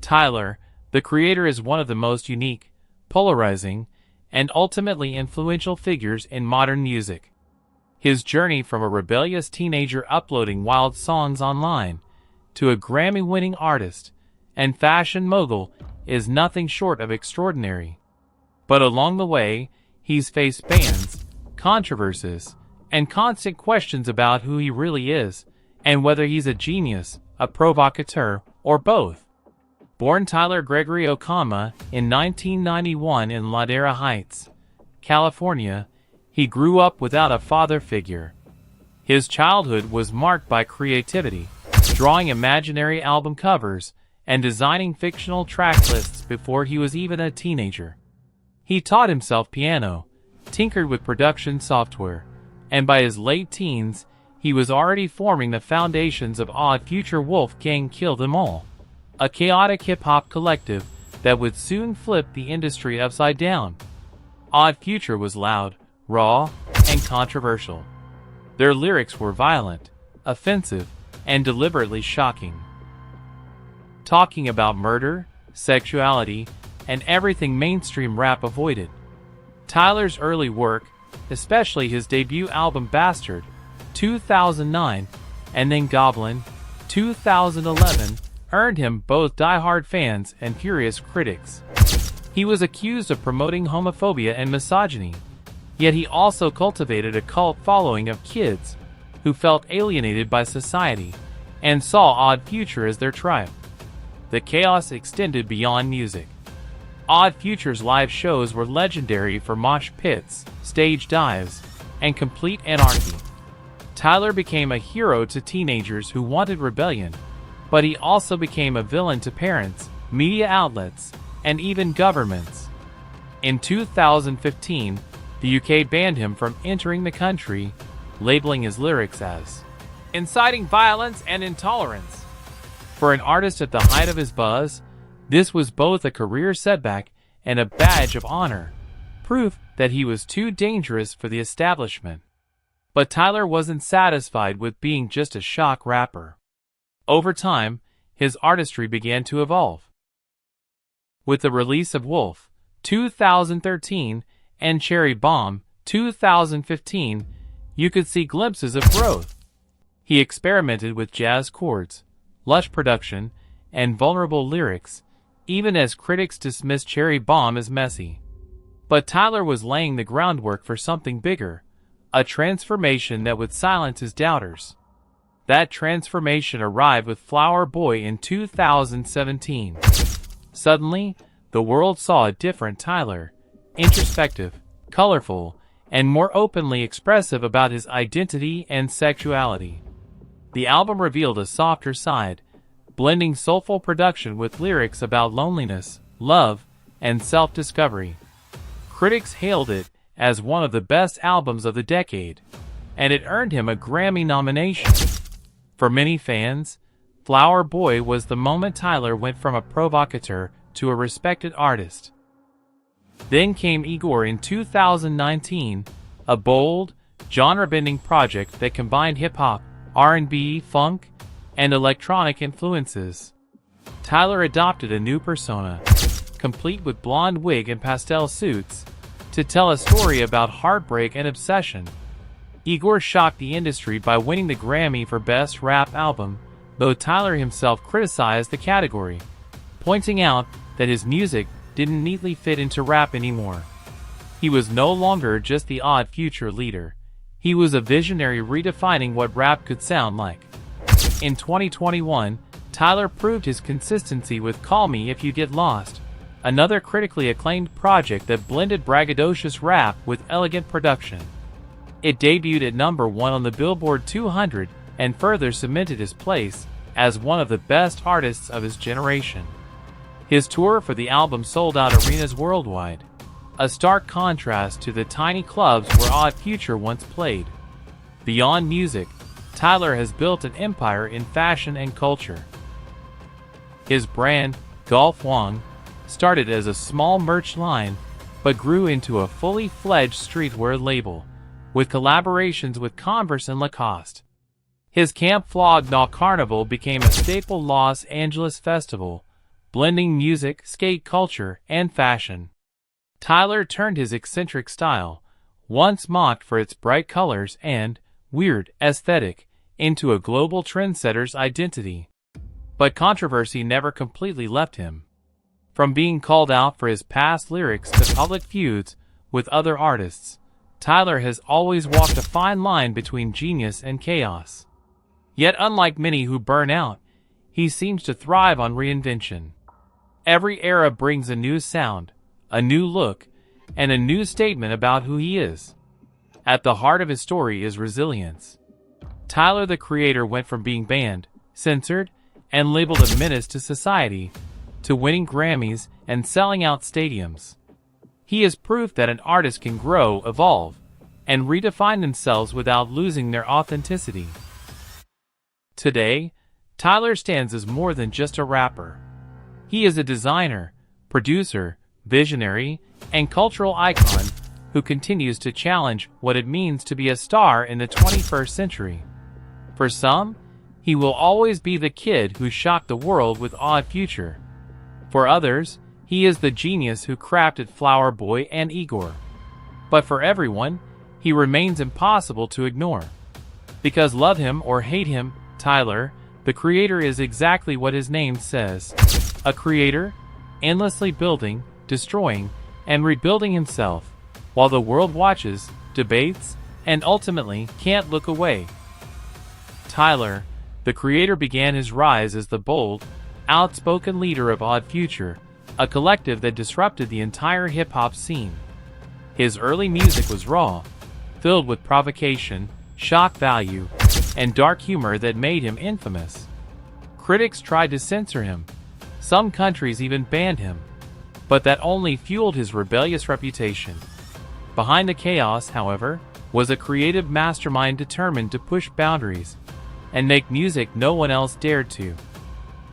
Tyler, the Creator, is one of the most unique, polarizing, and ultimately influential figures in modern music. His journey from a rebellious teenager uploading wild songs online to a Grammy-winning artist and fashion mogul is nothing short of extraordinary. But along the way, he's faced bans, controversies, and constant questions about who he really is and whether he's a genius, a provocateur, or both. Born Tyler Gregory Okama in 1991 in Ladera Heights, California, he grew up without a father figure. His childhood was marked by creativity, drawing imaginary album covers and designing fictional track lists before he was even a teenager. He taught himself piano, tinkered with production software, and by his late teens, he was already forming the foundations of Odd Future Wolfgang Kill Them All, a chaotic hip-hop collective that would soon flip the industry upside down. Odd Future was loud, raw, and controversial. Their lyrics were violent, offensive, and deliberately shocking. Talking about murder, sexuality, and everything mainstream rap avoided. Tyler's early work, especially his debut album Bastard, 2009, and then Goblin, 2011, earned him both die-hard fans and furious critics. He was accused of promoting homophobia and misogyny, yet he also cultivated a cult following of kids who felt alienated by society and saw Odd Future as their tribe. The chaos extended beyond music. Odd Future's live shows were legendary for mosh pits, stage dives, and complete anarchy. Tyler became a hero to teenagers who wanted rebellion, but he also became a villain to parents, media outlets, and even governments. In 2015, the UK banned him from entering the country, labeling his lyrics as inciting violence and intolerance. For an artist at the height of his buzz, this was both a career setback and a badge of honor, proof that he was too dangerous for the establishment. But Tyler wasn't satisfied with being just a shock rapper. Over time, his artistry began to evolve. With the release of Wolf, 2013, and Cherry Bomb, 2015, you could see glimpses of growth. He experimented with jazz chords, lush production, and vulnerable lyrics, even as critics dismissed Cherry Bomb as messy. But Tyler was laying the groundwork for something bigger, a transformation that would silence his doubters. That transformation arrived with Flower Boy in 2017. Suddenly, the world saw a different Tyler, introspective, colorful, and more openly expressive about his identity and sexuality. The album revealed a softer side, blending soulful production with lyrics about loneliness, love, and self-discovery. Critics hailed it as one of the best albums of the decade, and it earned him a Grammy nomination. For many fans, Flower Boy was the moment Tyler went from a provocateur to a respected artist. Then came IGOR in 2019, a bold, genre-bending project that combined hip-hop, R&B, funk, and electronic influences. Tyler adopted a new persona, complete with blonde wig and pastel suits, to tell a story about heartbreak and obsession. IGOR shocked the industry by winning the Grammy for Best Rap Album, though Tyler himself criticized the category, pointing out that his music didn't neatly fit into rap anymore. He was no longer just the Odd Future leader. He was a visionary redefining what rap could sound like. In 2021, Tyler proved his consistency with Call Me If You Get Lost, another critically acclaimed project that blended braggadocious rap with elegant production. It debuted at #1 on the Billboard 200 and further cemented his place as one of the best artists of his generation. His tour for the album sold out arenas worldwide, a stark contrast to the tiny clubs where Odd Future once played. Beyond music, Tyler has built an empire in fashion and culture. His brand, Golf Wang, started as a small merch line, but grew into a fully fledged streetwear label, with collaborations with Converse and Lacoste. His Camp Flog Gnaw Carnival became a staple Los Angeles festival, blending music, skate culture, and fashion. Tyler turned his eccentric style, once mocked for its bright colors and weird aesthetic, into a global trendsetter's identity. But controversy never completely left him. From being called out for his past lyrics to public feuds with other artists, Tyler has always walked a fine line between genius and chaos. Yet unlike many who burn out, he seems to thrive on reinvention. Every era brings a new sound, a new look, and a new statement about who he is. At the heart of his story is resilience. Tyler, the Creator, went from being banned, censored, and labeled a menace to society, to winning Grammys and selling out stadiums. He is proof that an artist can grow, evolve, and redefine themselves without losing their authenticity. Today, Tyler stands as more than just a rapper. He is a designer, producer, visionary, and cultural icon who continues to challenge what it means to be a star in the 21st century. For some, he will always be the kid who shocked the world with Odd Future. For others, he is the genius who crafted Flower Boy and IGOR. But for everyone, he remains impossible to ignore. Because love him or hate him, Tyler, the Creator, is exactly what his name says. A creator, endlessly building, destroying, and rebuilding himself, while the world watches, debates, and ultimately can't look away. Tyler, the Creator, began his rise as the bold, outspoken leader of Odd Future, a collective that disrupted the entire hip-hop scene. His early music was raw, filled with provocation, shock value, and dark humor that made him infamous. Critics tried to censor him. Some countries even banned him. But that only fueled his rebellious reputation. Behind the chaos, however, was a creative mastermind determined to push boundaries and make music no one else dared to.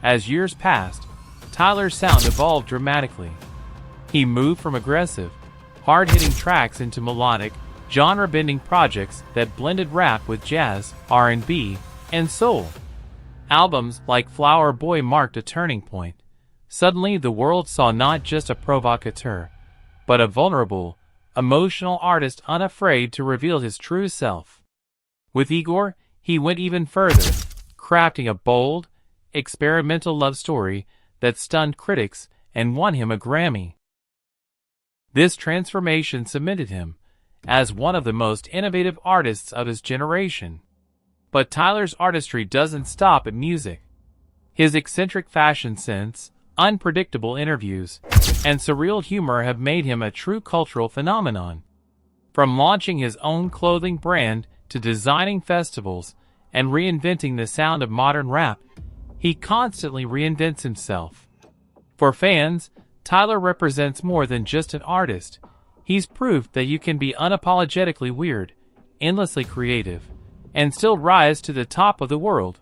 As years passed, Tyler's sound evolved dramatically. He moved from aggressive, hard-hitting tracks into melodic, genre-bending projects that blended rap with jazz, R&B, and soul. Albums like Flower Boy marked a turning point. Suddenly, the world saw not just a provocateur, but a vulnerable, emotional artist unafraid to reveal his true self. With IGOR, he went even further, crafting a bold, experimental love story that stunned critics and won him a Grammy. This transformation cemented him as one of the most innovative artists of his generation. But Tyler's artistry doesn't stop at music. His eccentric fashion sense, unpredictable interviews, and surreal humor have made him a true cultural phenomenon. From launching his own clothing brand to designing festivals and reinventing the sound of modern rap, he constantly reinvents himself. For fans, Tyler represents more than just an artist. He's proof that you can be unapologetically weird, endlessly creative, and still rise to the top of the world.